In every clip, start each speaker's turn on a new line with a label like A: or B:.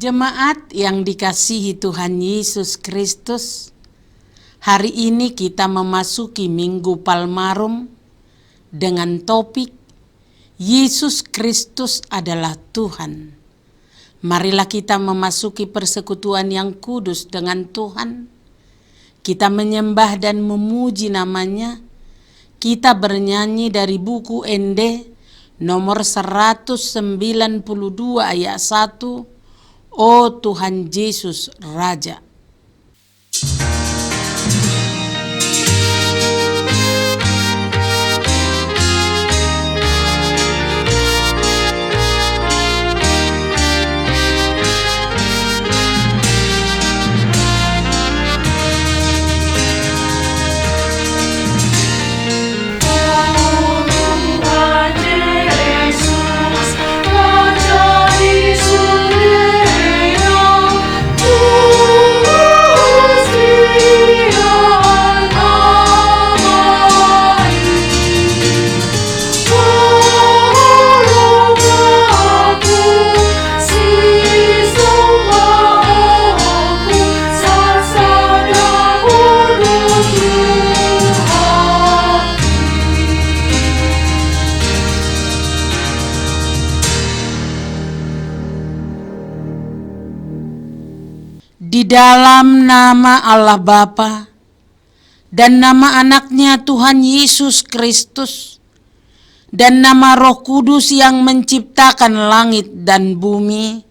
A: Jemaat yang dikasihi Tuhan Yesus Kristus, hari ini kita memasuki Minggu Palmarum dengan topik Yesus Kristus adalah Tuhan. Marilah kita memasuki persekutuan yang kudus dengan Tuhan. Kita menyembah dan memuji namanya. Kita bernyanyi dari buku ND nomor 192 ayat 1. Oh Tuhan Yesus Raja. Di dalam nama Allah Bapa dan nama anaknya Tuhan Yesus Kristus dan nama Roh Kudus yang menciptakan langit dan bumi.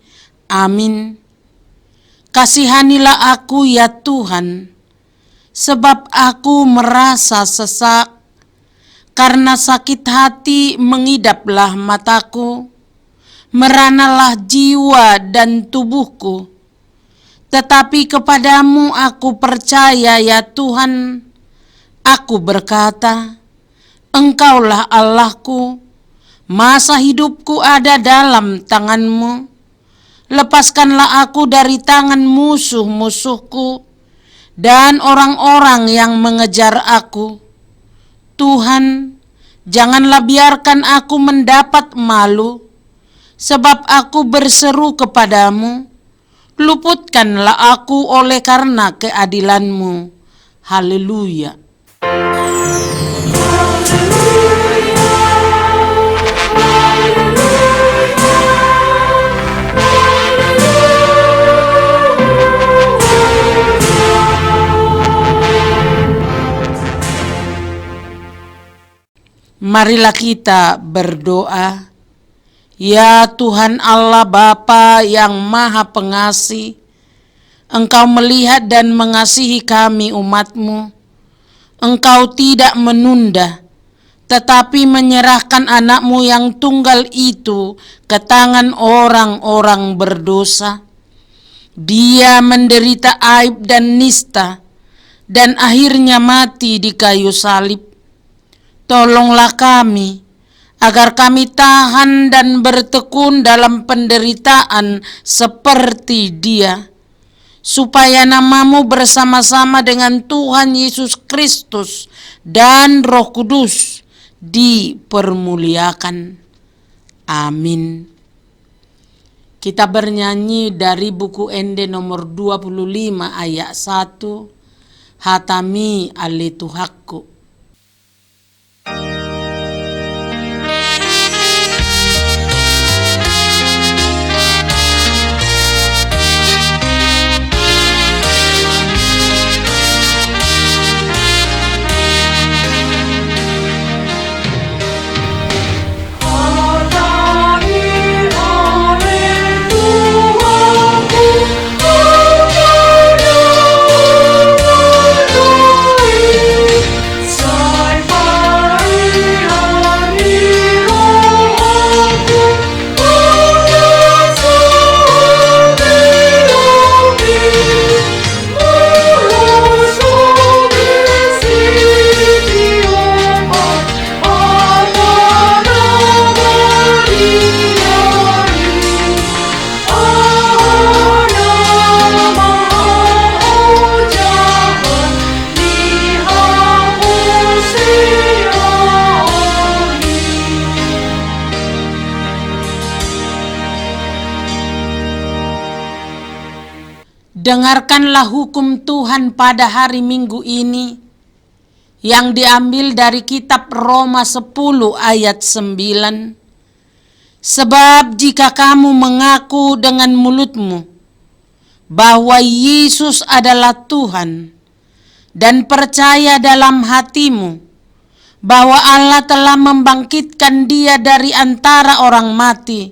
A: Amin. Kasihanilah aku ya Tuhan, sebab aku merasa sesak. Karena sakit hati mengidaplah mataku, meranalah jiwa dan tubuhku. Tetapi kepadamu aku percaya ya Tuhan. Aku berkata, Engkaulah Allahku, masa hidupku ada dalam tangan-Mu. Lepaskanlah aku dari tangan musuh-musuhku dan orang-orang yang mengejar aku. Tuhan, janganlah biarkan aku mendapat malu, sebab aku berseru kepadamu. Luputkanlah aku oleh karena keadilan-Mu. Haleluya. Marilah kita berdoa. Ya Tuhan Allah Bapa yang Maha Pengasih, Engkau melihat dan mengasihi kami umat-Mu. Engkau tidak menunda, tetapi menyerahkan anak-Mu yang tunggal itu ke tangan orang-orang berdosa. Dia menderita aib dan nista, dan akhirnya mati di kayu salib. Tolonglah kami, agar kami tahan dan bertekun dalam penderitaan seperti Dia, supaya nama-Mu bersama-sama dengan Tuhan Yesus Kristus dan Roh Kudus dipermuliakan. Amin. Kita bernyanyi dari buku ND nomor 25 ayat 1. Hatami ale Tuhakku. Dengarkanlah hukum Tuhan pada hari Minggu ini yang diambil dari kitab Roma 10 ayat 9. Sebab jika kamu mengaku dengan mulutmu bahwa Yesus adalah Tuhan dan percaya dalam hatimu bahwa Allah telah membangkitkan Dia dari antara orang mati,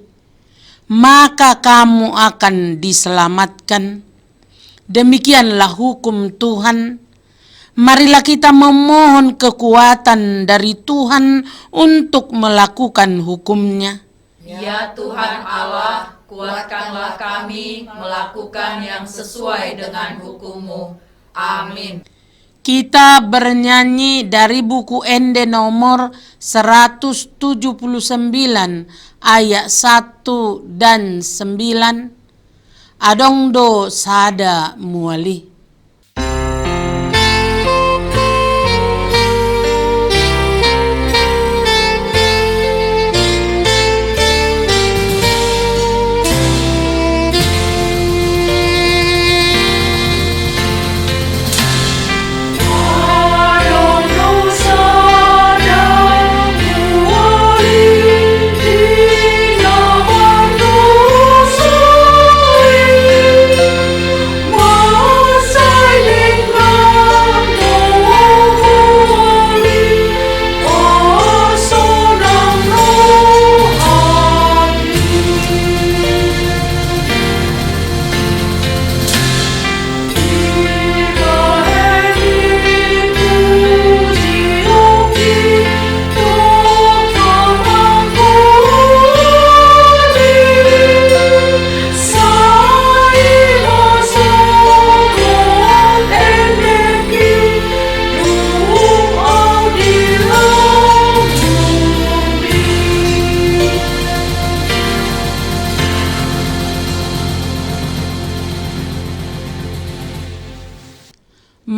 A: maka kamu akan diselamatkan. Demikianlah hukum Tuhan. Marilah kita memohon kekuatan dari Tuhan untuk melakukan hukum-Nya.
B: Ya Tuhan Allah, kuatkanlah kami melakukan yang sesuai dengan hukum-Mu. Amin.
A: Kita bernyanyi dari buku Ende nomor 179 ayat 1 dan 9. Adongdo sada muali.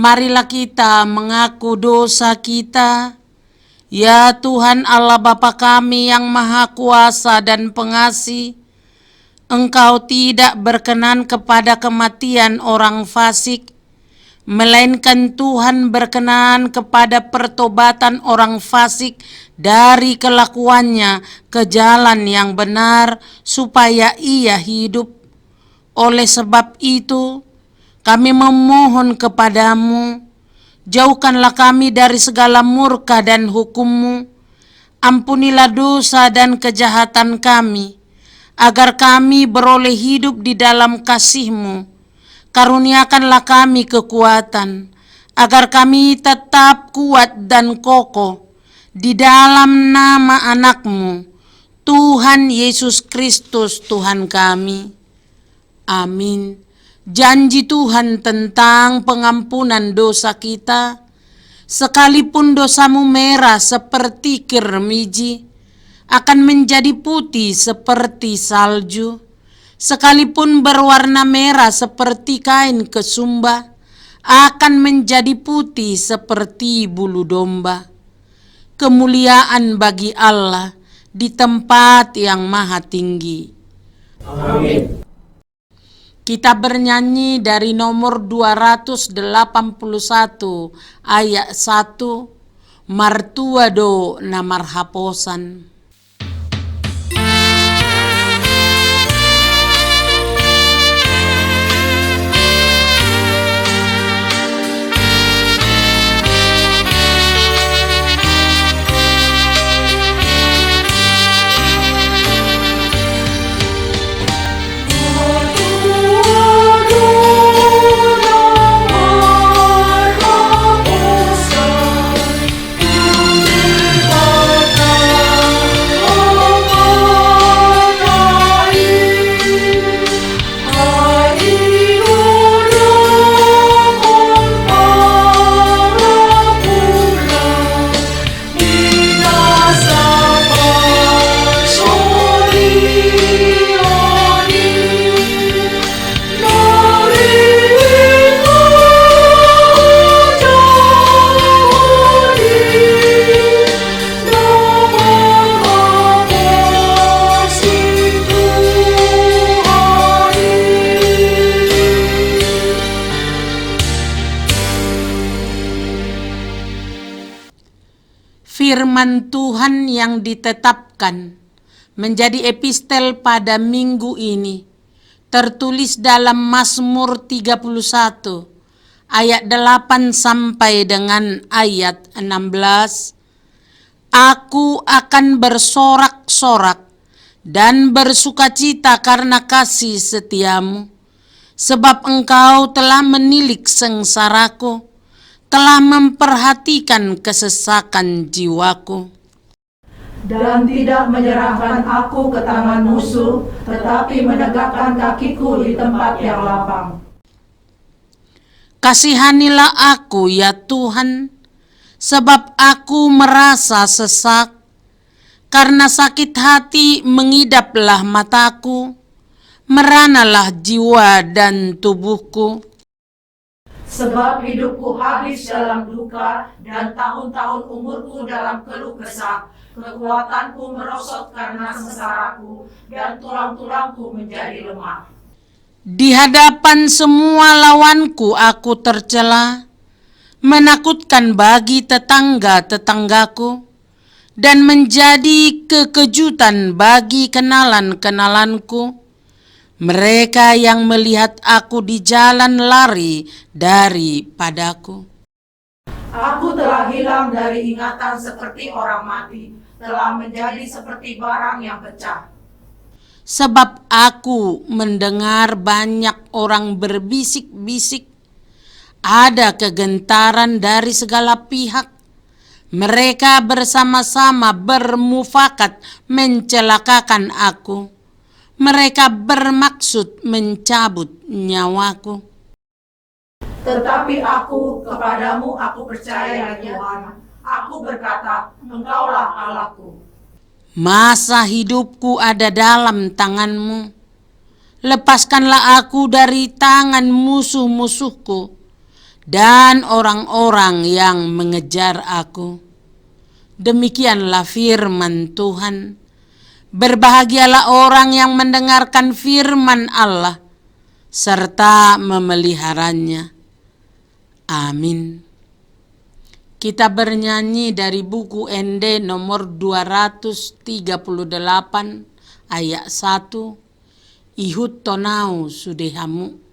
A: Marilah kita mengaku dosa kita. Ya Tuhan Allah Bapa kami yang Maha Kuasa dan Pengasih, Engkau tidak berkenan kepada kematian orang fasik, melainkan Tuhan berkenan kepada pertobatan orang fasik dari kelakuannya ke jalan yang benar, supaya ia hidup. Oleh sebab itu, kami memohon kepadamu, jauhkanlah kami dari segala murka dan hukum-Mu. Ampunilah dosa dan kejahatan kami, agar kami beroleh hidup di dalam kasih-Mu. Karuniakanlah kami kekuatan, agar kami tetap kuat dan kokoh di dalam nama anak-Mu, Tuhan Yesus Kristus Tuhan kami. Amin. Janji Tuhan tentang pengampunan dosa kita, sekalipun dosamu merah seperti kirmiji, akan menjadi putih seperti salju. Sekalipun berwarna merah seperti kain kesumba, akan menjadi putih seperti bulu domba. Kemuliaan bagi Allah di tempat yang maha tinggi.
B: Amin.
A: Kita bernyanyi dari nomor 281 ayat 1, Martua do namar haposan. firman Tuhan yang ditetapkan menjadi epistel pada minggu ini tertulis dalam Mazmur 31 ayat 8 sampai dengan ayat 16. Aku akan bersorak-sorak dan bersukacita karena kasih setiamu, sebab engkau telah menilik sengsaraku, telah memperhatikan kesesakan jiwaku.
C: Dan tidak menyerahkan aku ke tangan musuh, tetapi menegakkan kakiku di tempat yang lapang.
A: Kasihanilah aku ya Tuhan, sebab aku merasa sesak. Karena sakit hati mengidaplah mataku, meranalah jiwa dan tubuhku.
C: Sebab hidupku habis dalam duka, dan tahun-tahun umurku dalam keluh kesah. Kekuatanku merosot karena sengsaraku, dan tulang-tulangku menjadi lemah.
A: Di hadapan semua lawanku aku tercela, menakutkan bagi tetangga-tetanggaku, dan menjadi kekejutan bagi kenalan-kenalanku. Mereka yang melihat aku di jalan lari daripadaku.
C: Aku telah hilang dari ingatan seperti orang mati, telah menjadi seperti barang yang pecah.
A: Sebab aku mendengar banyak orang berbisik-bisik, ada kegentaran dari segala pihak. Mereka bersama-sama bermufakat mencelakakan aku. Mereka bermaksud mencabut nyawaku.
C: Tetapi aku kepadamu aku percaya ya Tuhan. Aku berkata, Engkaulah Allahku.
A: Masa hidupku ada dalam tangan-Mu. Lepaskanlah aku dari tangan musuh-musuhku dan orang-orang yang mengejar aku. Demikianlah firman Tuhan. Berbahagialah orang yang mendengarkan firman Allah serta memeliharanya. Amin. Kita bernyanyi dari buku ND nomor 238 ayat 1. Ihut tonau sudehamu.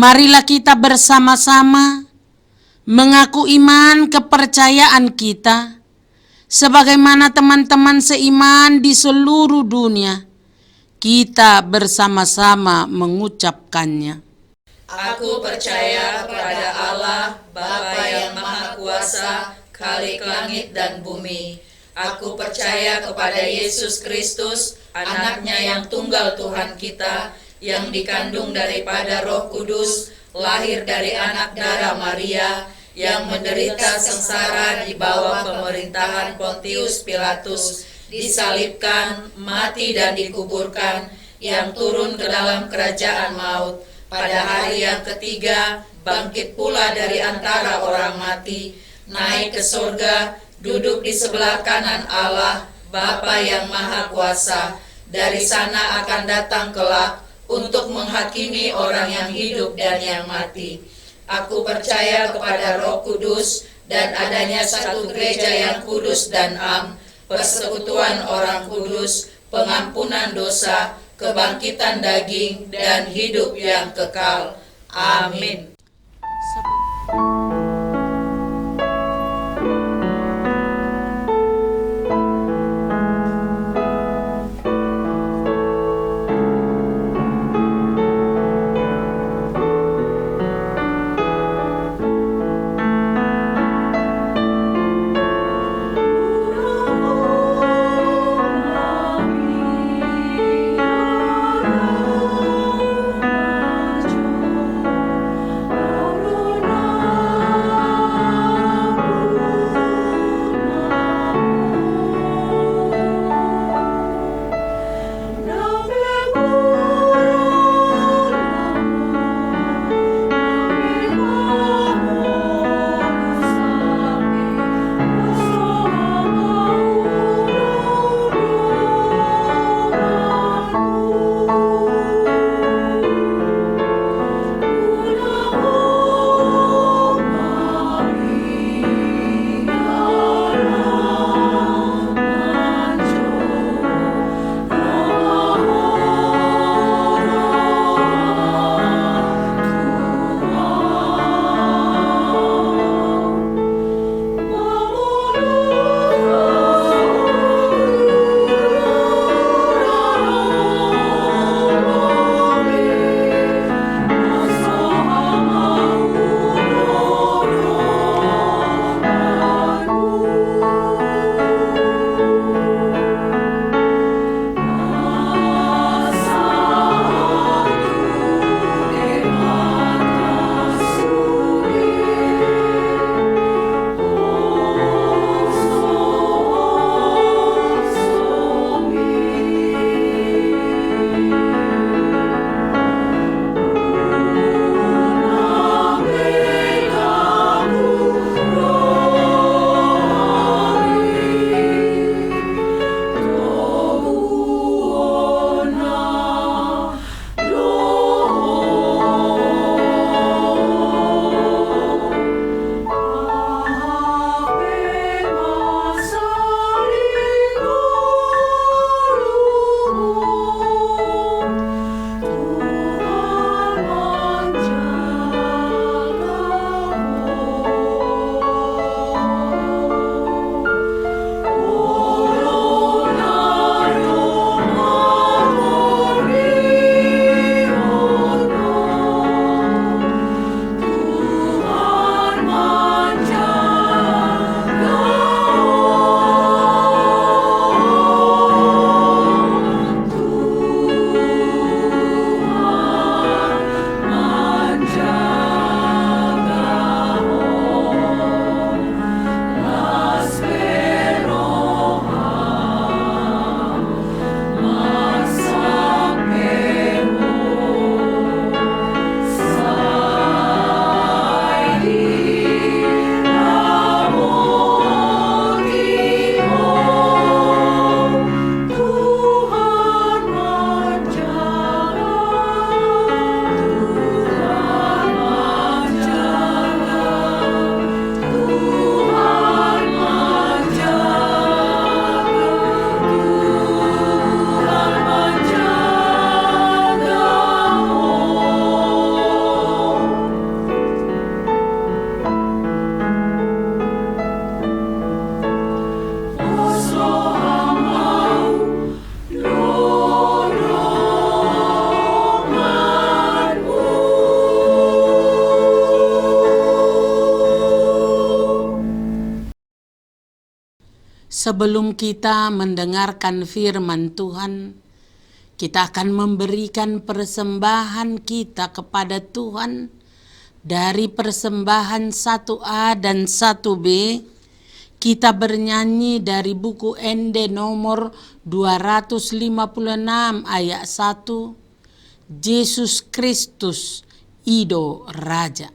A: Marilah kita bersama-sama mengaku iman kepercayaan kita sebagaimana teman-teman seiman di seluruh dunia. Kita bersama-sama mengucapkannya.
B: Aku percaya kepada Allah, Bapa yang Maha Kuasa, Khalik langit dan bumi. Aku percaya kepada Yesus Kristus, Anaknya yang tunggal Tuhan kita, yang dikandung daripada Roh Kudus, lahir dari anak darah Maria, yang menderita sengsara di bawah pemerintahan Pontius Pilatus, disalibkan, mati dan dikuburkan, yang turun ke dalam kerajaan maut, pada hari yang ketiga bangkit pula dari antara orang mati, naik ke surga, duduk di sebelah kanan Allah, Bapa yang Maha Kuasa. Dari sana akan datang kelak untuk menghakimi orang yang hidup dan yang mati. Aku percaya kepada Roh Kudus dan adanya satu gereja yang kudus dan am, persekutuan orang kudus, pengampunan dosa, kebangkitan daging, dan hidup yang kekal. Amin.
A: Sebelum kita mendengarkan firman Tuhan, kita akan memberikan persembahan kita kepada Tuhan dari persembahan 1A dan 1B. Kita bernyanyi dari buku Ende nomor 256 ayat 1. Yesus Kristus, Ido Raja.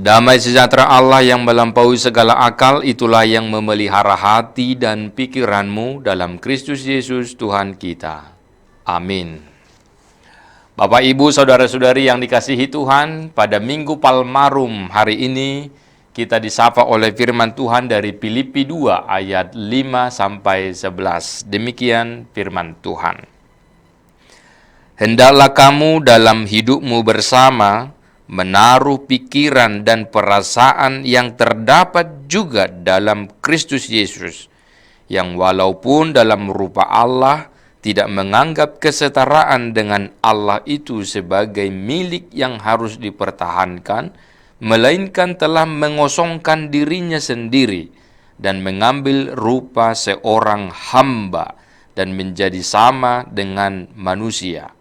D: Damai sejahtera Allah yang melampaui segala akal, itulah yang memelihara hati dan pikiranmu dalam Kristus Yesus Tuhan kita. Amin. Bapak, Ibu, Saudara-saudari yang dikasihi Tuhan, pada Minggu Palmarum hari ini, kita disapa oleh firman Tuhan dari Filipi 2 ayat 5-11. Demikian firman Tuhan. Hendaklah kamu dalam hidupmu bersama menaruh pikiran dan perasaan yang terdapat juga dalam Kristus Yesus, yang walaupun dalam rupa Allah tidak menganggap kesetaraan dengan Allah itu sebagai milik yang harus dipertahankan, melainkan telah mengosongkan dirinya sendiri dan mengambil rupa seorang hamba dan menjadi sama dengan manusia.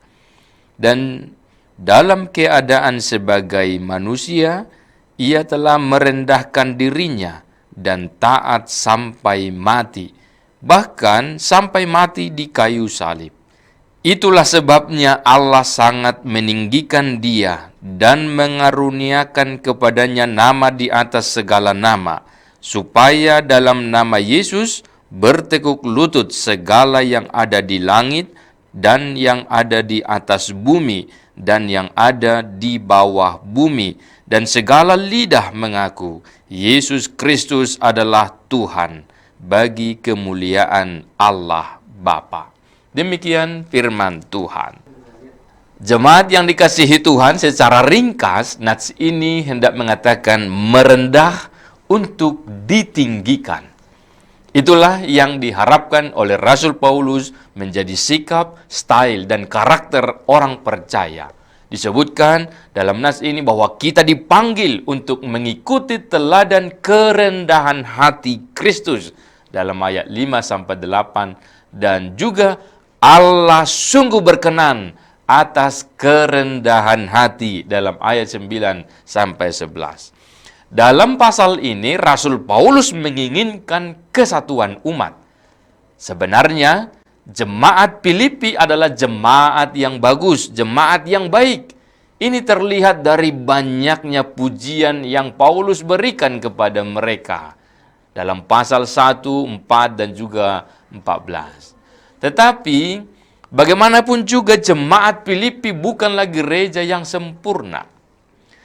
D: Dan dalam keadaan sebagai manusia, ia telah merendahkan dirinya dan taat sampai mati, bahkan sampai mati di kayu salib. Itulah sebabnya Allah sangat meninggikan dia dan mengaruniakan kepadanya nama di atas segala nama, supaya dalam nama Yesus bertekuk lutut segala yang ada di langit dan yang ada di atas bumi dan yang ada di bawah bumi, dan segala lidah mengaku Yesus Kristus adalah Tuhan, bagi kemuliaan Allah Bapa. Demikian firman Tuhan. Jemaat yang dikasihi Tuhan, secara ringkas nats ini hendak mengatakan merendah untuk ditinggikan. Itulah yang diharapkan oleh Rasul Paulus menjadi sikap, style, dan karakter orang percaya. Disebutkan dalam nas ini bahwa kita dipanggil untuk mengikuti teladan kerendahan hati Kristus dalam ayat 5-8, dan juga Allah sungguh berkenan atas kerendahan hati dalam ayat 9-11. Dalam pasal ini, Rasul Paulus menginginkan kesatuan umat. Sebenarnya, jemaat Filipi adalah jemaat yang bagus, jemaat yang baik. Ini terlihat dari banyaknya pujian yang Paulus berikan kepada mereka dalam pasal 1, 4, dan juga 14. Tetapi, bagaimanapun juga jemaat Filipi bukan lagi gereja yang sempurna.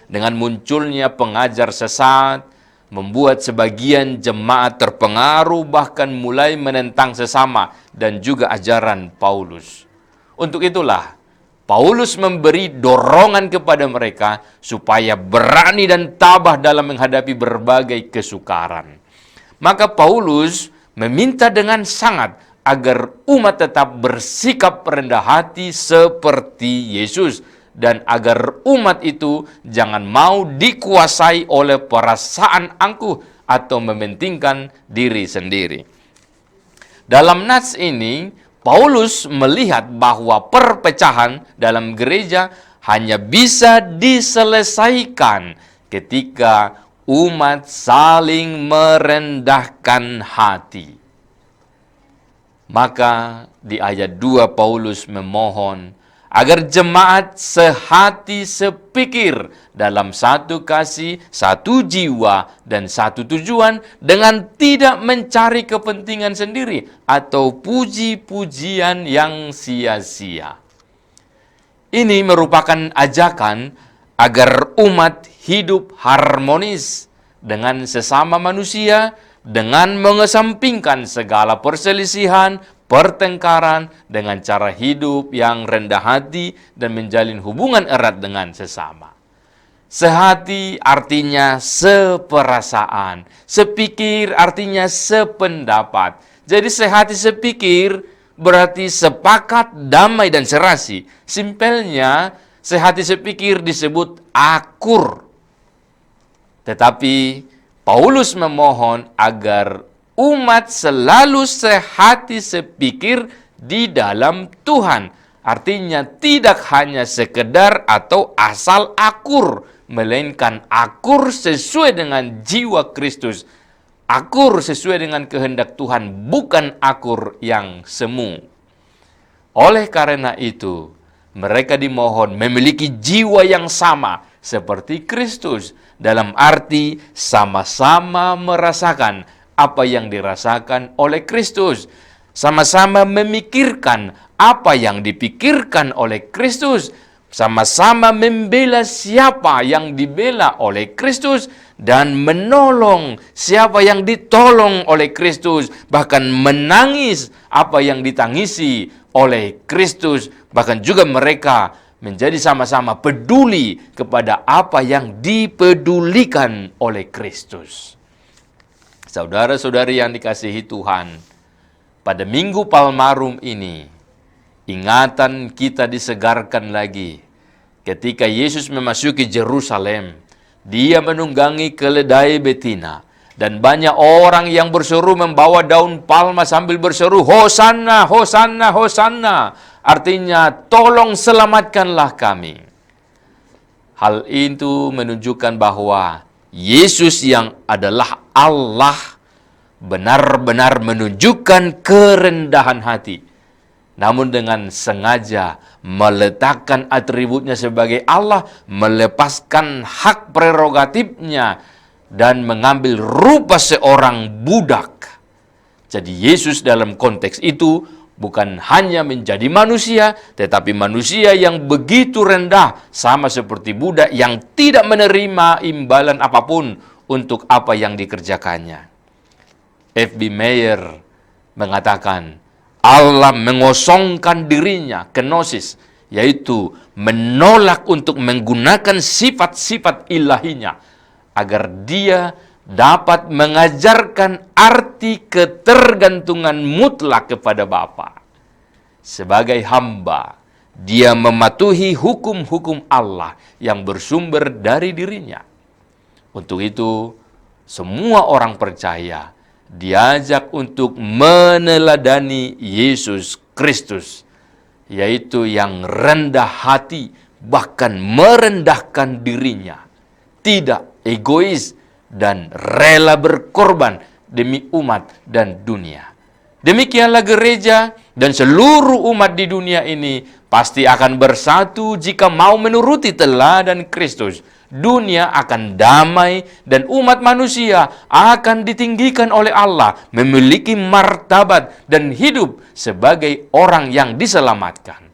D: Dengan munculnya pengajar sesat, membuat sebagian jemaat terpengaruh bahkan mulai menentang sesama dan juga ajaran Paulus. Untuk itulah, Paulus memberi dorongan kepada mereka supaya berani dan tabah dalam menghadapi berbagai kesukaran. Maka Paulus meminta dengan sangat agar umat tetap bersikap rendah hati seperti Yesus, dan agar umat itu jangan mau dikuasai oleh perasaan angkuh atau mementingkan diri sendiri. Dalam nats ini, Paulus melihat bahwa perpecahan dalam gereja hanya bisa diselesaikan ketika umat saling merendahkan hati. Maka di ayat 2 Paulus memohon agar jemaat sehati sepikir dalam satu kasih, satu jiwa, dan satu tujuan dengan tidak mencari kepentingan sendiri atau puji-pujian yang sia-sia. Ini merupakan ajakan agar umat hidup harmonis dengan sesama manusia dengan mengesampingkan segala perselisihan, pertengkaran dengan cara hidup yang rendah hati dan menjalin hubungan erat dengan sesama. Sehati artinya seperasaan, sepikir artinya sependapat. Jadi sehati sepikir berarti sepakat, damai, dan serasi. Simpelnya, sehati sepikir disebut akur. Tetapi Paulus memohon agar umat selalu sehati sepikir di dalam Tuhan. Artinya tidak hanya sekedar atau asal akur, melainkan akur sesuai dengan jiwa Kristus. Akur sesuai dengan kehendak Tuhan, bukan akur yang semu. Oleh karena itu, mereka dimohon memiliki jiwa yang sama seperti Kristus, dalam arti sama-sama merasakan apa yang dirasakan oleh Kristus, sama-sama memikirkan apa yang dipikirkan oleh Kristus, sama-sama membela siapa yang dibela oleh Kristus, dan menolong siapa yang ditolong oleh Kristus, bahkan menangis apa yang ditangisi oleh Kristus, bahkan juga mereka menjadi sama-sama peduli kepada apa yang dipedulikan oleh Kristus. Saudara-saudari yang dikasihi Tuhan, pada Minggu Palmarum ini, ingatan kita disegarkan lagi ketika Yesus memasuki Yerusalem. Dia menunggangi keledai betina, dan banyak orang yang berseru membawa daun palma sambil berseru, Hosanna, Hosanna, Hosanna. Artinya, tolong selamatkanlah kami. Hal itu menunjukkan bahwa Yesus yang adalah Allah benar-benar menunjukkan kerendahan hati. Namun dengan sengaja meletakkan atributnya sebagai Allah, melepaskan hak prerogatifnya, dan mengambil rupa seorang budak. Jadi Yesus dalam konteks itu bukan hanya menjadi manusia, tetapi manusia yang begitu rendah, sama seperti budak yang tidak menerima imbalan apapun untuk apa yang dikerjakannya. F.B. Meyer mengatakan, Allah mengosongkan dirinya, kenosis, yaitu menolak untuk menggunakan sifat-sifat ilahinya, agar dia dapat mengajarkan arti ketergantungan mutlak kepada Bapa. Sebagai hamba, dia mematuhi hukum-hukum Allah yang bersumber dari dirinya. Untuk itu, semua orang percaya diajak untuk meneladani Yesus Kristus, yaitu yang rendah hati, bahkan merendahkan dirinya, tidak egois, dan rela berkorban demi umat dan dunia. Demikianlah gereja dan seluruh umat di dunia ini pasti akan bersatu jika mau menuruti teladan Kristus. Dunia akan damai dan umat manusia akan ditinggikan oleh Allah, memiliki martabat dan hidup sebagai orang yang diselamatkan.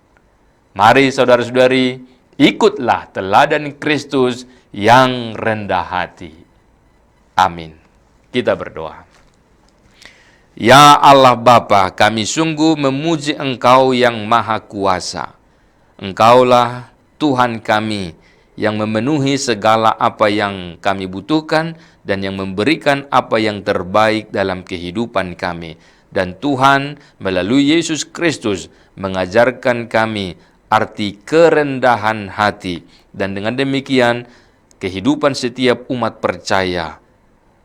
D: Mari saudara-saudari, ikutlah teladan Kristus yang rendah hati. Amin. Kita berdoa. Ya Allah Bapa, kami sungguh memuji Engkau yang Maha Kuasa. Engkaulah Tuhan kami yang memenuhi segala apa yang kami butuhkan dan yang memberikan apa yang terbaik dalam kehidupan kami. Dan Tuhan melalui Yesus Kristus mengajarkan kami arti kerendahan hati. Dan dengan demikian kehidupan setiap umat percaya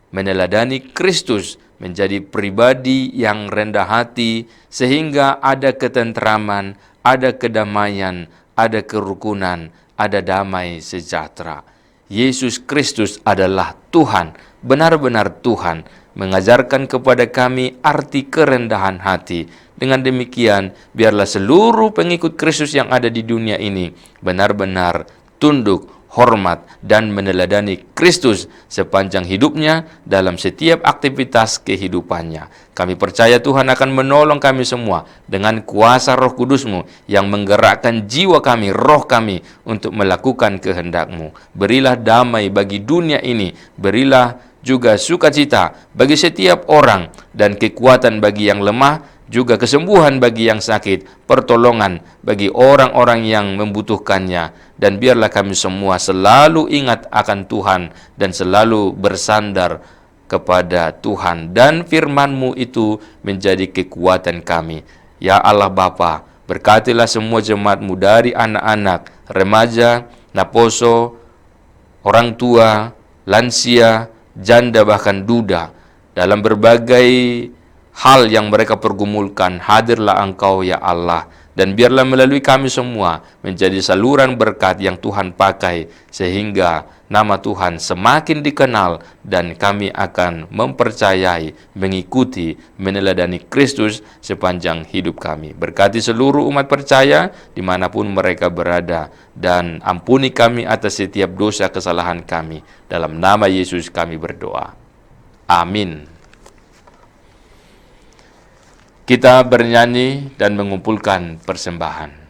D: meneladani Kristus menjadi pribadi yang rendah hati, sehingga ada ketentraman, ada kedamaian, ada kerukunan, ada damai sejahtera. Yesus Kristus adalah Tuhan, benar-benar Tuhan, mengajarkan kepada kami arti kerendahan hati. Dengan demikian, biarlah seluruh pengikut Kristus yang ada di dunia ini benar-benar tunduk, hormat, dan meneladani Kristus sepanjang hidupnya dalam setiap aktivitas kehidupannya. Kami percaya Tuhan akan menolong kami semua dengan kuasa Roh Kudus-Mu yang menggerakkan jiwa kami, roh kami untuk melakukan kehendak-Mu. Berilah damai bagi dunia ini, berilah juga sukacita bagi setiap orang dan kekuatan bagi yang lemah, juga kesembuhan bagi yang sakit, pertolongan bagi orang-orang yang membutuhkannya. Dan biarlah kami semua selalu ingat akan Tuhan dan selalu bersandar kepada Tuhan, dan firman-Mu itu menjadi kekuatan kami. Ya Allah Bapa, berkatilah semua jemaat-Mu dari anak-anak, remaja, naposo, orang tua, lansia, janda, bahkan duda, dalam berbagai hal yang mereka pergumulkan. Hadirlah Engkau ya Allah, dan biarlah melalui kami semua menjadi saluran berkat yang Tuhan pakai, sehingga nama Tuhan semakin dikenal dan kami akan mempercayai, mengikuti, meneladani Kristus sepanjang hidup kami. Berkati seluruh umat percaya dimanapun mereka berada, dan ampuni kami atas setiap dosa kesalahan kami. Dalam nama Yesus kami berdoa. Amin. Kita bernyanyi dan mengumpulkan persembahan.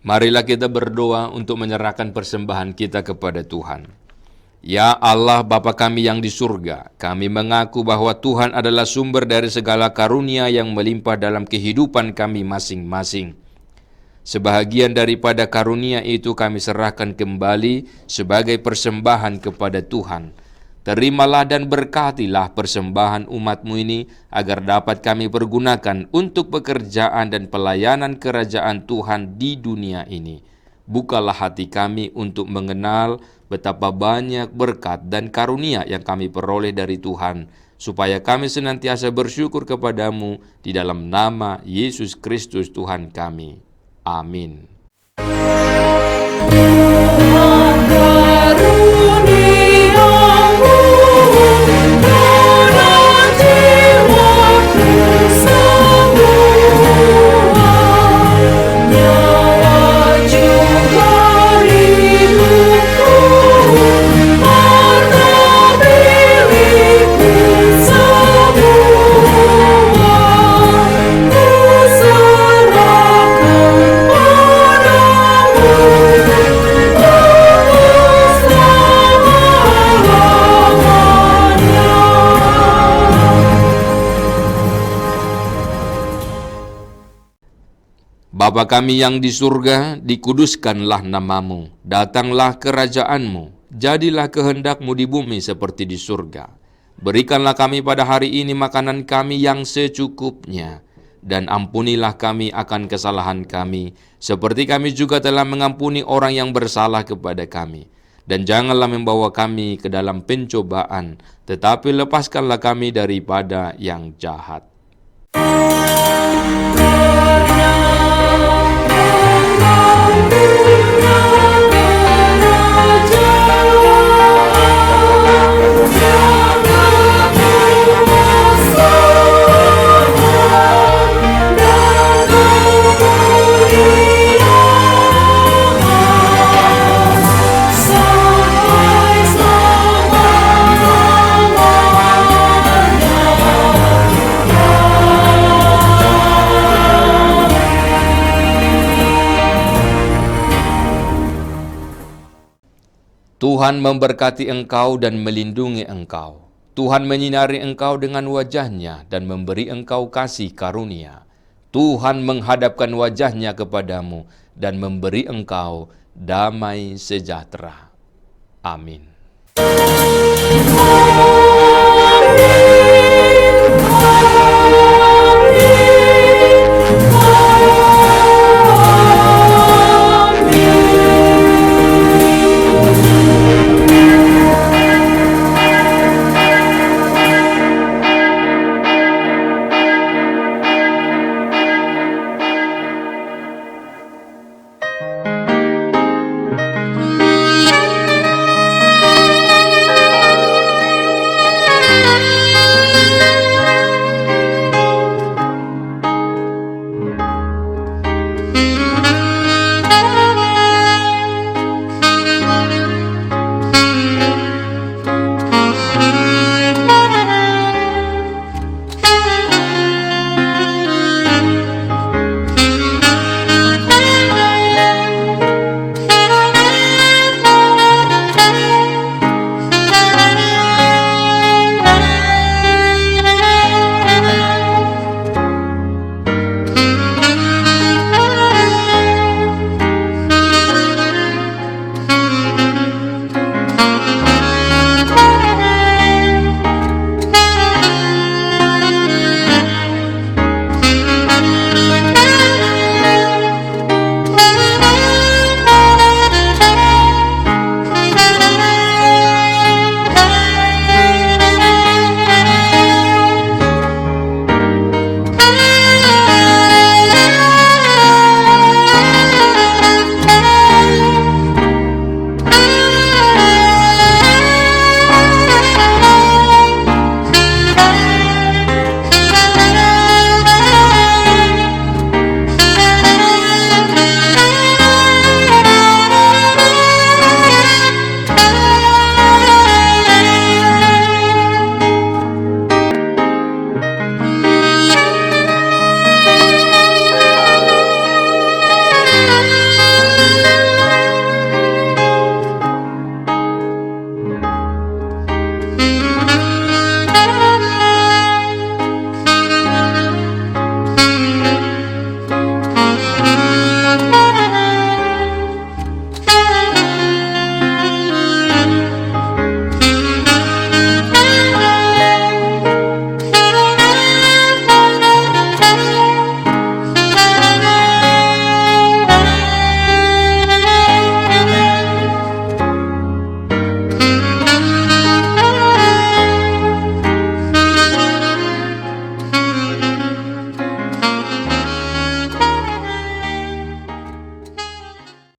D: Marilah kita berdoa untuk menyerahkan persembahan kita kepada Tuhan. Ya Allah Bapa kami yang di surga, kami mengaku bahwa Tuhan adalah sumber dari segala karunia yang melimpah dalam kehidupan kami masing-masing. Sebahagian daripada karunia itu kami serahkan kembali sebagai persembahan kepada Tuhan. Terimalah dan berkatilah persembahan umat-Mu ini, agar dapat kami pergunakan untuk pekerjaan dan pelayanan kerajaan Tuhan di dunia ini. Bukalah hati kami untuk mengenal betapa banyak berkat dan karunia yang kami peroleh dari Tuhan, supaya kami senantiasa bersyukur kepada-Mu di dalam nama Yesus Kristus Tuhan kami. Amin. Bapa kami yang di surga, dikuduskanlah nama-Mu, datanglah kerajaan-Mu, jadilah kehendak-Mu di bumi seperti di surga. Berikanlah kami pada hari ini makanan kami yang secukupnya, dan ampunilah kami akan kesalahan kami, seperti kami juga telah mengampuni orang yang bersalah kepada kami. dan janganlah membawa kami ke dalam pencobaan, tetapi lepaskanlah kami daripada yang jahat. Tuhan memberkati engkau dan melindungi engkau. Tuhan menyinari engkau dengan wajah-Nya dan memberi engkau kasih karunia. Tuhan menghadapkan wajah-Nya kepadamu dan memberi engkau damai sejahtera. Amin.